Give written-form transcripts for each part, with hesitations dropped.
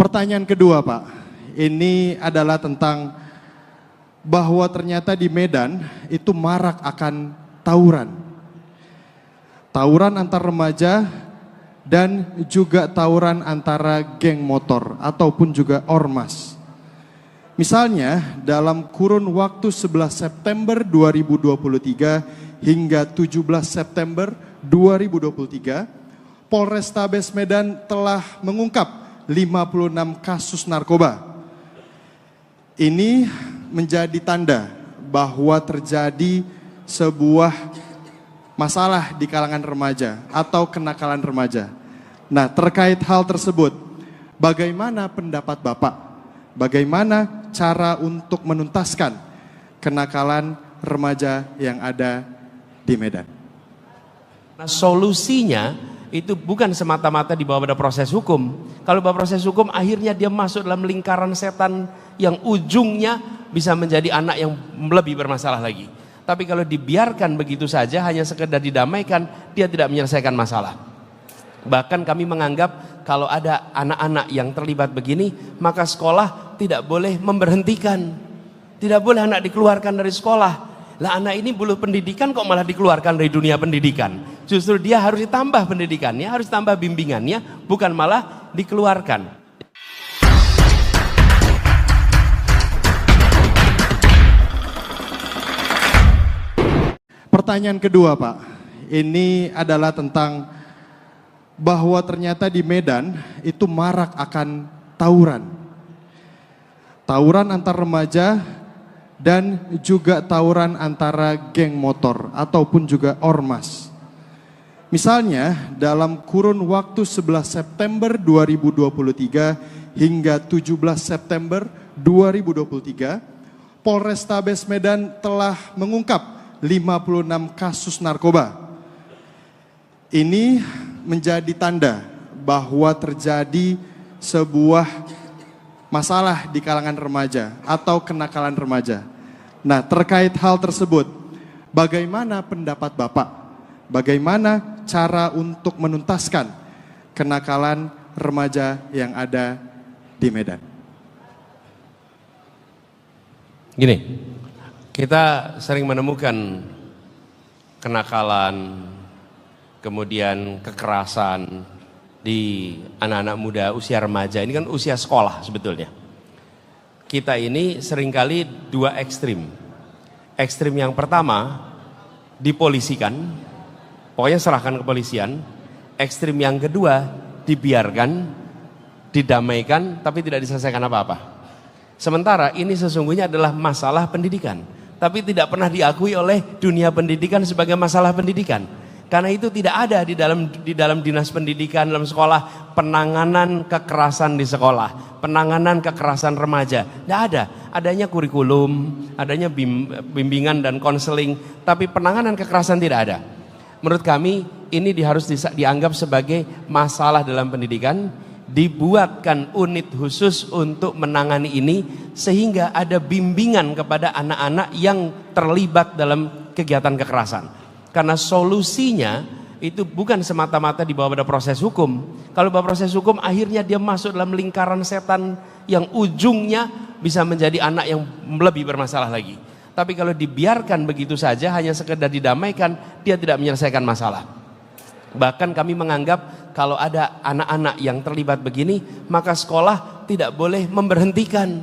Pertanyaan kedua, Pak. Ini adalah tentang bahwa ternyata di Medan itu marak akan tawuran. Tawuran antar remaja dan juga tawuran antara geng motor ataupun juga ormas. Misalnya dalam kurun waktu 11 September 2023 hingga 17 September 2023, Polrestabes Medan telah mengungkap 56 kasus narkoba. Ini menjadi tanda bahwa terjadi sebuah masalah di kalangan remaja atau kenakalan remaja. Nah, terkait hal tersebut, bagaimana pendapat Bapak? Bagaimana cara untuk menuntaskan kenakalan remaja yang ada di Medan? Nah, solusinya itu bukan semata-mata dibawa pada proses hukum. Kalau bawa proses hukum, akhirnya dia masuk dalam lingkaran setan yang ujungnya bisa menjadi anak yang lebih bermasalah lagi. Tapi kalau dibiarkan begitu saja, hanya sekedar didamaikan, dia tidak menyelesaikan masalah. Bahkan kami menganggap kalau ada anak-anak yang terlibat begini, maka sekolah tidak boleh memberhentikan. Tidak boleh anak dikeluarkan dari sekolah. Lah anak ini belum pendidikan kok malah dikeluarkan dari dunia pendidikan. Justru dia harus ditambah pendidikannya, harus tambah bimbingannya, bukan malah dikeluarkan. Pertanyaan kedua, Pak. Ini adalah tentang bahwa ternyata di Medan itu marak akan tawuran. Tawuran antar remaja dan juga tawuran antara geng motor ataupun juga ormas. Misalnya dalam kurun waktu 11 September 2023 hingga 17 September 2023, Polrestabes Medan telah mengungkap 56 kasus narkoba. Ini menjadi tanda bahwa terjadi sebuah masalah di kalangan remaja atau kenakalan remaja. Nah, terkait hal tersebut, bagaimana pendapat Bapak? Bagaimana cara untuk menuntaskan kenakalan remaja yang ada di Medan? Gini, kita sering menemukan kenakalan, kemudian kekerasan di anak-anak muda usia remaja. Ini kan usia sekolah sebetulnya. Kita ini seringkali dua ekstrim. Ekstrim yang pertama dipolisikan, pokoknya serahkan kepolisian. Ekstrim yang kedua dibiarkan, didamaikan, tapi tidak diselesaikan apa-apa. Sementara ini sesungguhnya adalah masalah pendidikan, tapi tidak pernah diakui oleh dunia pendidikan sebagai masalah pendidikan. Karena itu tidak ada di dalam dinas pendidikan, dalam sekolah, penanganan kekerasan di sekolah, penanganan kekerasan remaja. Tidak ada. Adanya kurikulum, adanya bimbingan dan konseling, tapi penanganan kekerasan tidak ada. Menurut kami ini harus dianggap sebagai masalah dalam pendidikan, dibuatkan unit khusus untuk menangani ini sehingga ada bimbingan kepada anak-anak yang terlibat dalam kegiatan kekerasan. Karena solusinya itu bukan semata-mata dibawa pada proses hukum. Kalau bawa proses hukum, akhirnya dia masuk dalam lingkaran setan yang ujungnya bisa menjadi anak yang lebih bermasalah lagi. Tapi kalau dibiarkan begitu saja, hanya sekedar didamaikan, dia tidak menyelesaikan masalah. Bahkan kami menganggap kalau ada anak-anak yang terlibat begini, maka sekolah tidak boleh memberhentikan.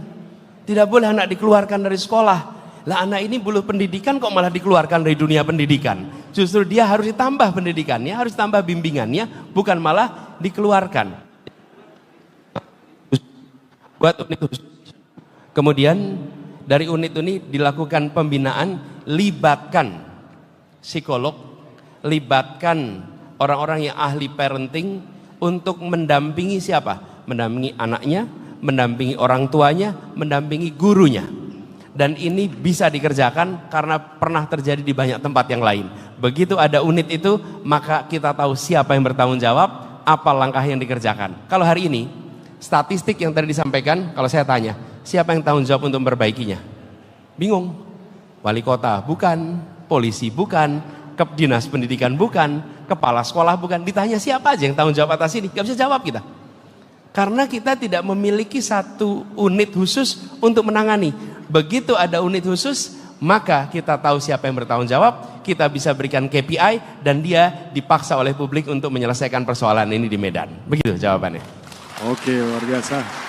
Tidak boleh anak dikeluarkan dari sekolah. Lah anak ini belum pendidikan kok malah dikeluarkan dari dunia pendidikan. Justru dia harus ditambah pendidikannya, harus tambah bimbingannya, bukan malah dikeluarkan. Buat unit khusus. Kemudian dari unit ini dilakukan pembinaan, libatkan psikolog, libatkan orang-orang yang ahli parenting untuk mendampingi siapa? Mendampingi anaknya, mendampingi orang tuanya, mendampingi gurunya. Dan ini bisa dikerjakan karena pernah terjadi di banyak tempat yang lain. Begitu ada unit itu, maka kita tahu siapa yang bertanggung jawab, apa langkah yang dikerjakan. Kalau hari ini, statistik yang tadi disampaikan, kalau saya tanya, siapa yang tanggung jawab untuk memperbaikinya? Bingung. Wali kota bukan, polisi bukan, dinas pendidikan bukan, kepala sekolah bukan. Ditanya siapa aja yang tanggung jawab atas ini, gak bisa jawab kita. Karena kita tidak memiliki satu unit khusus untuk menangani. Begitu ada unit khusus, maka kita tahu siapa yang bertanggung jawab, kita bisa berikan KPI, dan dia dipaksa oleh publik untuk menyelesaikan persoalan ini di Medan. Begitu jawabannya. Oke, luar biasa.